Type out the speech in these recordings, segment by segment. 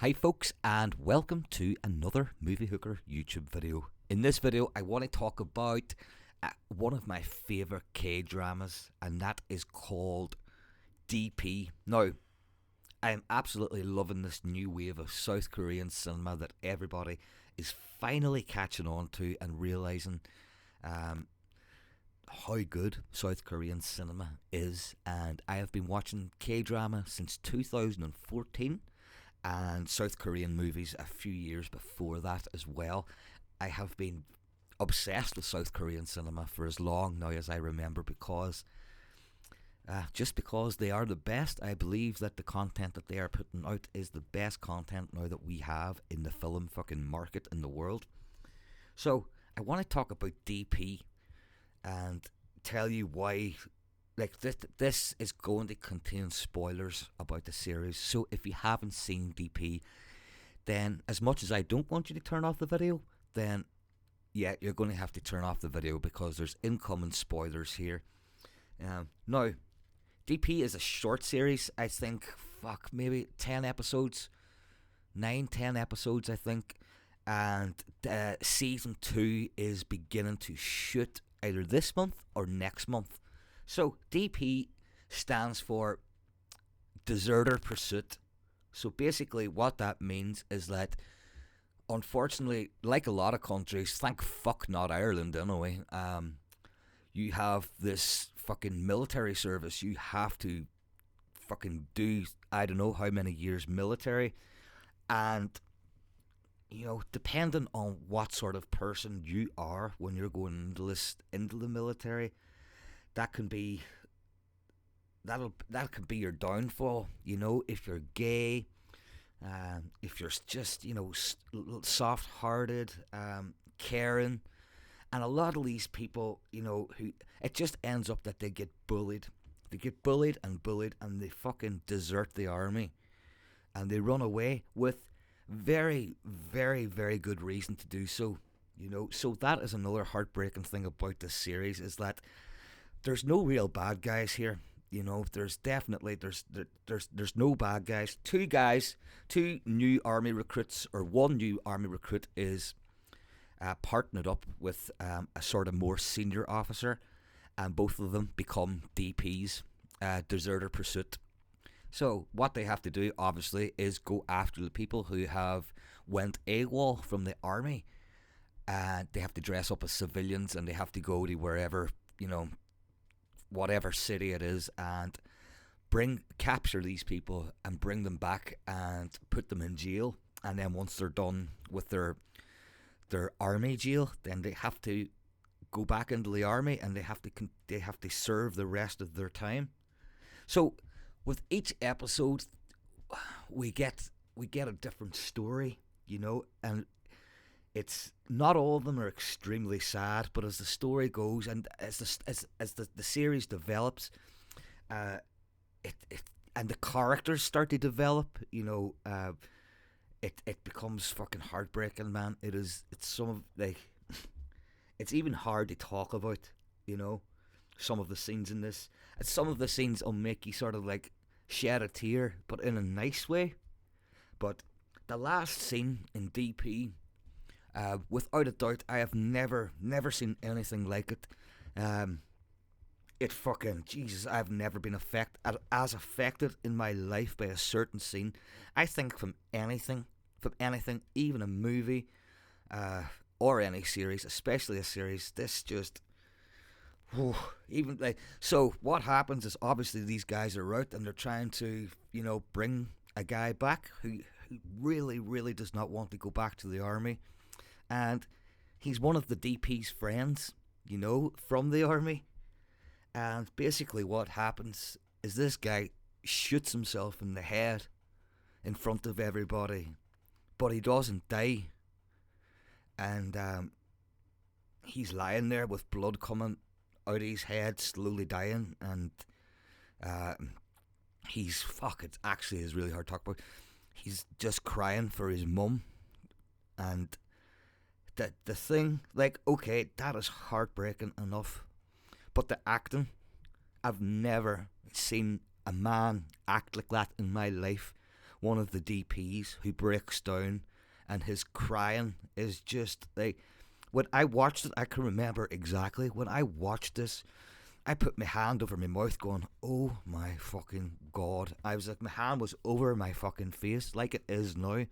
Hi folks, and welcome to another Movie Hooker YouTube video. In this video I want to talk about one of my favourite K-dramas, and that is called D.P. Now, I am absolutely loving this new wave of South Korean cinema that everybody is finally catching on to and realising how good South Korean cinema is. And I have been watching K-drama since 2014 and South Korean movies a few years before that as well. I have been obsessed with South Korean cinema for as long now as I remember, because just because they are the best. I believe that the content that they are putting out is the best content now that we have in the film fucking market in the world. So I want to talk about DP and tell you why. Like, this is going to contain spoilers about the series. So if you haven't seen DP, then as much as I don't want you to turn off the video, then yeah, you're going to have to turn off the video because there's incoming spoilers here. Now, DP is a short series. I think, maybe 10 episodes. 9-10 episodes, I think. And season 2 is beginning to shoot either this month or next month. So DP stands for Deserter Pursuit. So basically what that means is that, unfortunately, like a lot of countries, thank fuck not Ireland anyway, you have this fucking military service. You have to fucking do, I don't know how many years military. And, you know, depending on what sort of person you are when you're going into the military, that can be your downfall. You know, if you're gay, if you're just, you know, soft-hearted, caring, and a lot of these people, you know, who it just ends up that they get bullied. They get bullied, and they fucking desert the army, and they run away with very, very, very good reason to do so. You know, so that is another heartbreaking thing about this series, is that there's no real bad guys here. You know, there's no bad guys. Two new army recruits, or one new army recruit is partnered up with a sort of more senior officer, and both of them become DPs, Deserter Pursuit. So what they have to do, obviously, is go after the people who have went AWOL from the army, and they have to dress up as civilians, and they have to go to wherever, you know, whatever city it is, and capture these people and bring them back and put them in jail. And then once they're done with their army jail, then they have to go back into the army, and they have to serve the rest of their time. So with each episode, we get a different story, you know, and it's not all of them are extremely sad, but as the story goes and as the series develops, it and the characters start to develop, you know, it becomes fucking heartbreaking, man. It's some of, like, it's even hard to talk about, you know, some of the scenes in this. And some of the scenes will make you sort of like shed a tear, but in a nice way. But the last scene in DP, without a doubt, I have never seen anything like it. It fucking, Jesus, I've never been as affected in my life by a certain scene. I think from anything, even a movie, or any series, especially a series, this just, even like, so what happens is, obviously these guys are out and they're trying to, you know, bring a guy back who really, really does not want to go back to the army. And he's one of the DP's friends, you know, from the army. And basically what happens is this guy shoots himself in the head in front of everybody, but he doesn't die. And he's lying there with blood coming out of his head, slowly dying. And it's actually is really hard to talk about. He's just crying for his mum. And the thing, like, okay, that is heartbreaking enough, but the acting, I've never seen a man act like that in my life, one of the DPs who breaks down, and his crying is just like, when I watched it, I can remember exactly when I watched this. I put my hand over my mouth going, oh my fucking god. I was like, my hand was over my fucking face like it is now.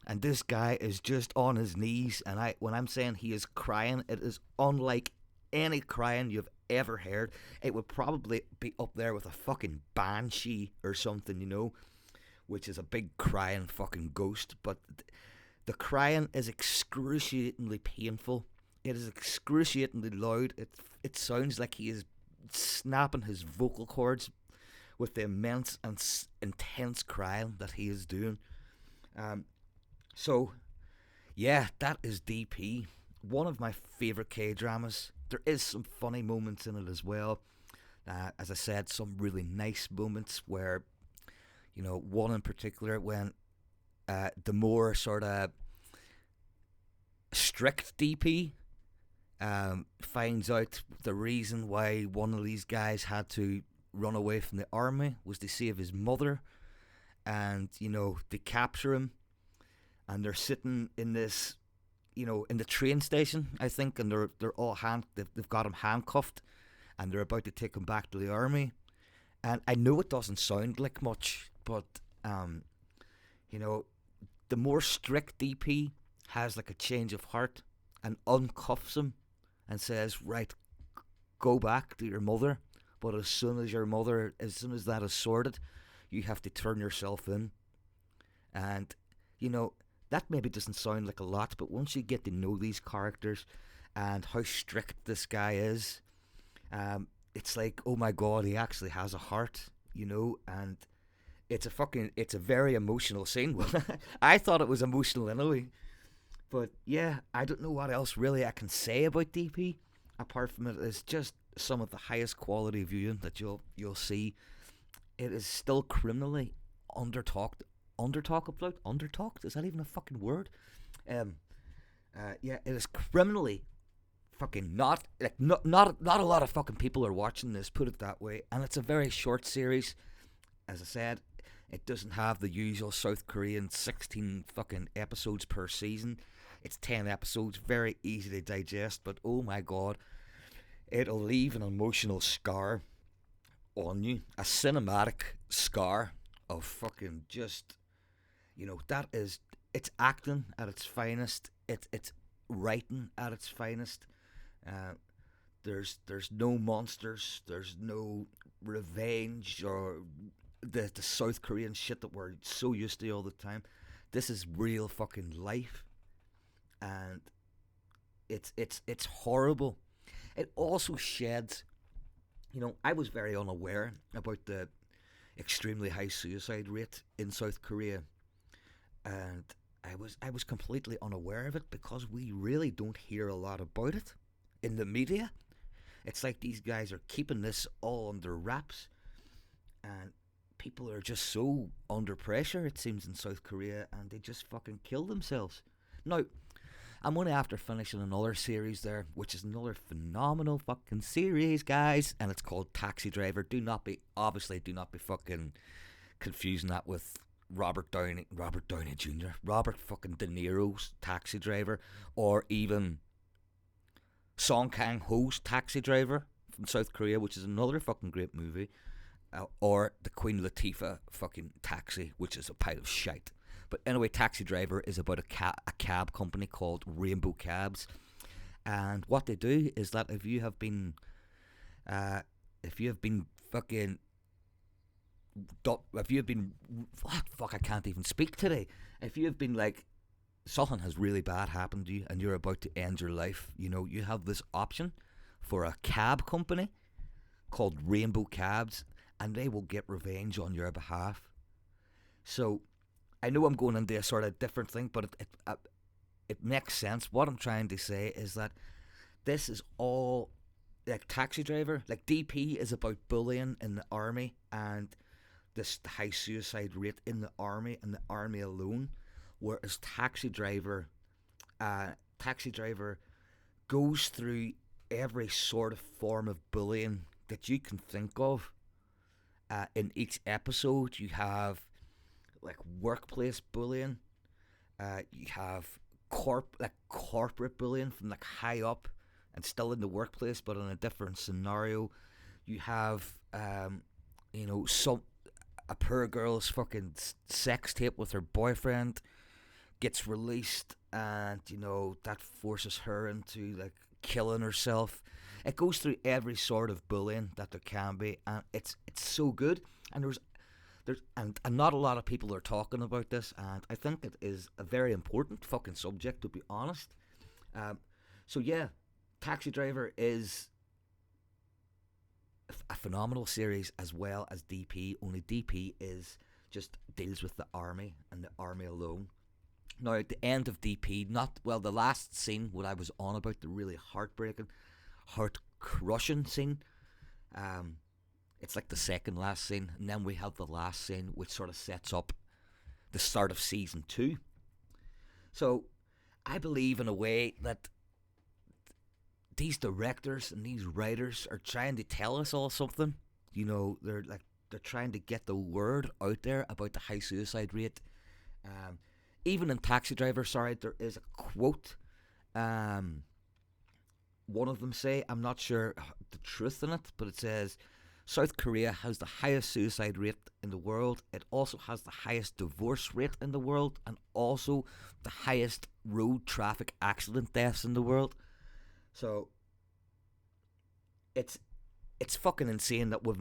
And this guy is just on his knees, and when I'm saying he is crying, it is unlike any crying you've ever heard. It would probably be up there with a fucking banshee or something, which is a big crying fucking ghost. But the crying is excruciatingly painful. It is excruciatingly loud. It sounds like he is snapping his vocal cords with the immense and intense crying that he is doing. So, yeah, that is DP. One of my favourite K-dramas. There is some funny moments in it as well. As I said, some really nice moments where, one in particular when the more sort of strict DP finds out the reason why one of these guys had to run away from the army was to save his mother, and they capture him, and they're sitting in this, in the train station, I think, and they're all they've got him handcuffed, and they're about to take him back to the army. And I know it doesn't sound like much, but the more strict DP has like a change of heart and uncuffs him and says, right, go back to your mother, but as soon as that is sorted, you have to turn yourself in. And that maybe doesn't sound like a lot, but once you get to know these characters and how strict this guy is, it's like, oh my god, he actually has a heart, and it's a very emotional scene. I thought it was emotional anyway. But yeah, I don't know what else really I can say about DP, apart from it is just some of the highest quality viewing that you'll see. It is still criminally undertalked. Undertalked? Is that even a fucking word? Yeah, it is criminally fucking not a lot of fucking people are watching this, put it that way. And it's a very short series. As I said, it doesn't have the usual South Korean 16 fucking episodes per season. It's 10 episodes, very easy to digest, but oh my god, it'll leave an emotional scar on you, a cinematic scar of fucking just, it's acting at its finest, it's writing at its finest. There's no monsters, there's no revenge or the South Korean shit that we're so used to all the time. This is real fucking life, and it's horrible. It also sheds, I was very unaware about the extremely high suicide rate in South Korea, and I was completely unaware of it because we really don't hear a lot about it in the media. It's like these guys are keeping this all under wraps, and people are just so under pressure, it seems, in South Korea, and they just fucking kill themselves. Now, I'm only after finishing another series there, which is another phenomenal fucking series, guys, and it's called Taxi Driver. Do not be fucking confusing that with Robert Downey Jr., Robert fucking De Niro's Taxi Driver, or even Song Kang-ho's Taxi Driver from South Korea, which is another fucking great movie, or the Queen Latifah fucking Taxi, which is a pile of shite. But anyway, Taxi Driver is about a cab company called Rainbow Cabs, and what they do is that if you have been fuck, I can't even speak today. If you have been like, something has really bad happened to you and you're about to end your life, you have this option for a cab company called Rainbow Cabs, and they will get revenge on your behalf. So I know I'm going into a sort of different thing, but it makes sense. What I'm trying to say is that this is all like Taxi Driver, like DP is about bullying in the army and this high suicide rate in the army and the army alone, whereas Taxi Driver goes through every sort of form of bullying that you can think of. In each episode, you have like workplace bullying. You have corporate bullying from like high up and still in the workplace, but in a different scenario. You have some a poor girl's fucking sex tape with her boyfriend gets released, and that forces her into like killing herself. It goes through every sort of bullying that there can be, and it's so good. And and not a lot of people are talking about this, and I think it is a very important fucking subject, to be honest. Um, so yeah, Taxi Driver is a phenomenal series, as well as DP. Only DP is just deals with the army and the army alone. Now at the end of DP, not well, the last scene, what I was on about, the really heartbreaking, heart crushing scene. Um, it's like the second last scene, and then we have the last scene, which sort of sets up the start of season 2. So I believe in a way that these directors and these writers are trying to tell us all something. They're trying to get the word out there about the high suicide rate. Um, Even in Taxi Driver, sorry, there is a quote. One of them say, I'm not sure the truth in it, but it says, South Korea has the highest suicide rate in the world. It also has the highest divorce rate in the world, and also the highest road traffic accident deaths in the world. So it's fucking insane that we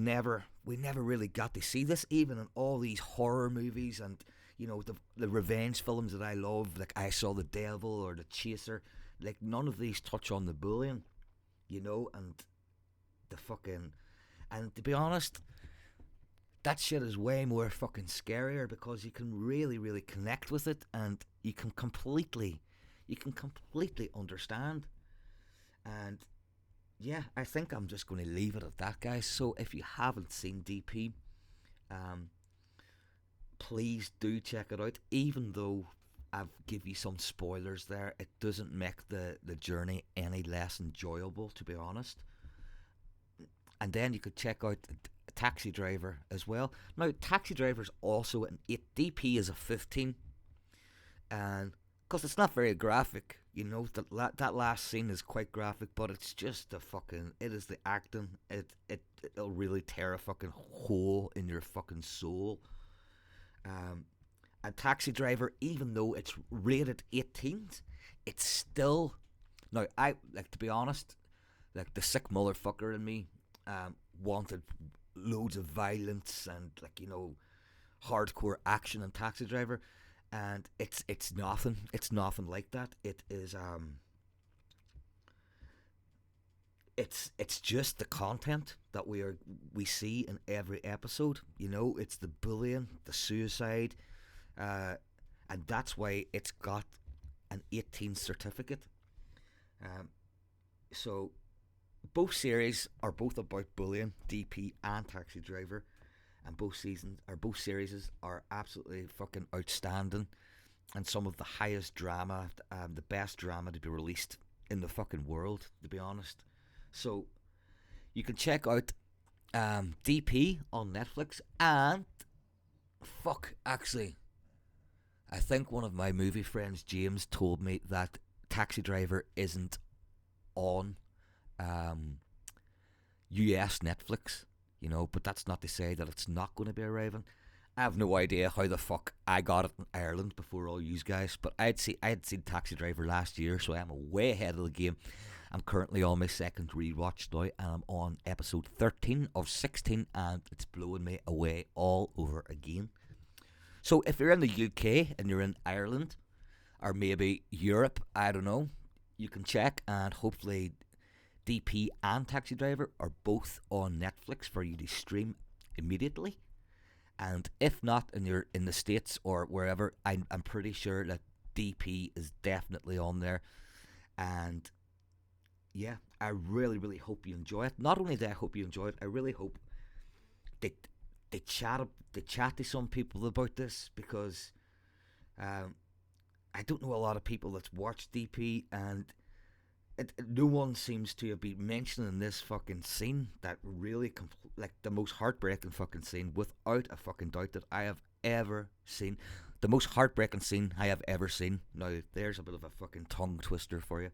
never really got to see this, even in all these horror movies and the revenge films that I love, like I Saw the Devil or The Chaser. Like none of these touch on the bullying, and the fucking, and to be honest, that shit is way more fucking scarier because you can really, really connect with it, and you can completely understand. And yeah, I think I'm just going to leave it at that, guys. So if you haven't seen DP, um, please do check it out. Even though I've give you some spoilers there, it doesn't make the journey any less enjoyable, to be honest. And then you could check out Taxi Driver as well. Now, Taxi Driver's also an 8. DP is a 15, and because it's not very graphic, that last scene is quite graphic, but it's just it is the acting. It'll really tear a fucking hole in your fucking soul. A Taxi Driver, even though it's rated 18, it's still, now I like, to be honest, like the sick motherfucker in me wanted loads of violence and hardcore action in Taxi Driver, and it's nothing like that. It is it's just the content that we see in every episode. It's the bullying, the suicide, and that's why it's got an 18 certificate. So both series are both about bullying, DP and Taxi Driver, and both series are absolutely fucking outstanding, and some of the highest drama, the best drama to be released in the fucking world, to be honest. So you can check out DP on Netflix, and actually, I think one of my movie friends, James, told me that Taxi Driver isn't on US Netflix, but that's not to say that it's not going to be arriving. I have no idea how the fuck I got it in Ireland before all you guys, but I had seen Taxi Driver last year, so I am way ahead of the game. I'm currently on my second rewatch now, and I'm on episode 13 of 16, and it's blowing me away all over again. So if you're in the UK and you're in Ireland, or maybe Europe, I don't know, you can check, and hopefully DP and Taxi Driver are both on Netflix for you to stream immediately. And if not, and you're in the States or wherever, I'm pretty sure that DP is definitely on there. And yeah, I really, really hope you enjoy it. Not only do I hope you enjoy it, I really hope they chat to some people about this, because I don't know a lot of people that's watched DP, and no one seems to have been mentioning this fucking scene that really, like the most heartbreaking fucking scene, without a fucking doubt, that I have ever seen. The most heartbreaking scene I have ever seen. Now, there's a bit of a fucking tongue twister for you.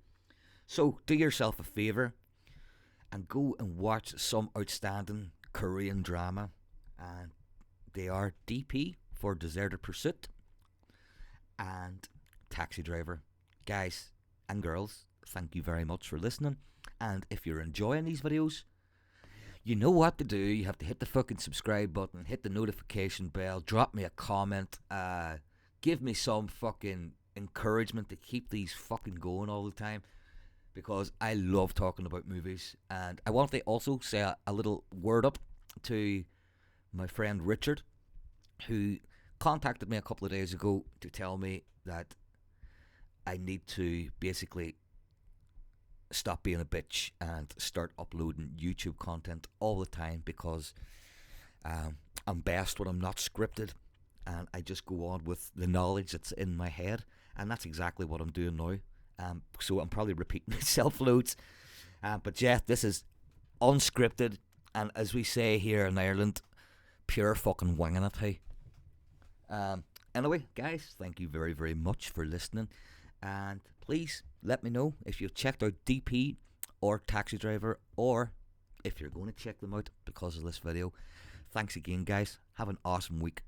So, do yourself a favour and go and watch some outstanding Korean drama. And they are DP for Deserted Pursuit and Taxi Driver. Guys and girls, thank you very much for listening. And if you're enjoying these videos, you know what to do. You have to hit the fucking subscribe button, hit the notification bell, drop me a comment, give me some fucking encouragement to keep these fucking going all the time, because I love talking about movies. And I want to also say a little word up to my friend Richard, who contacted me a couple of days ago to tell me that I need to basically stop being a bitch and start uploading YouTube content all the time, because I'm best when I'm not scripted and I just go on with the knowledge that's in my head, and that's exactly what I'm doing now. So I'm probably repeating myself loads, but yeah, this is unscripted, and as we say here in Ireland, pure fucking winging it, hey. Anyway, guys, thank you very, very much for listening, and please let me know if you've checked out DP or Taxi Driver, or if you're going to check them out because of this video. Thanks again, guys. Have an awesome week.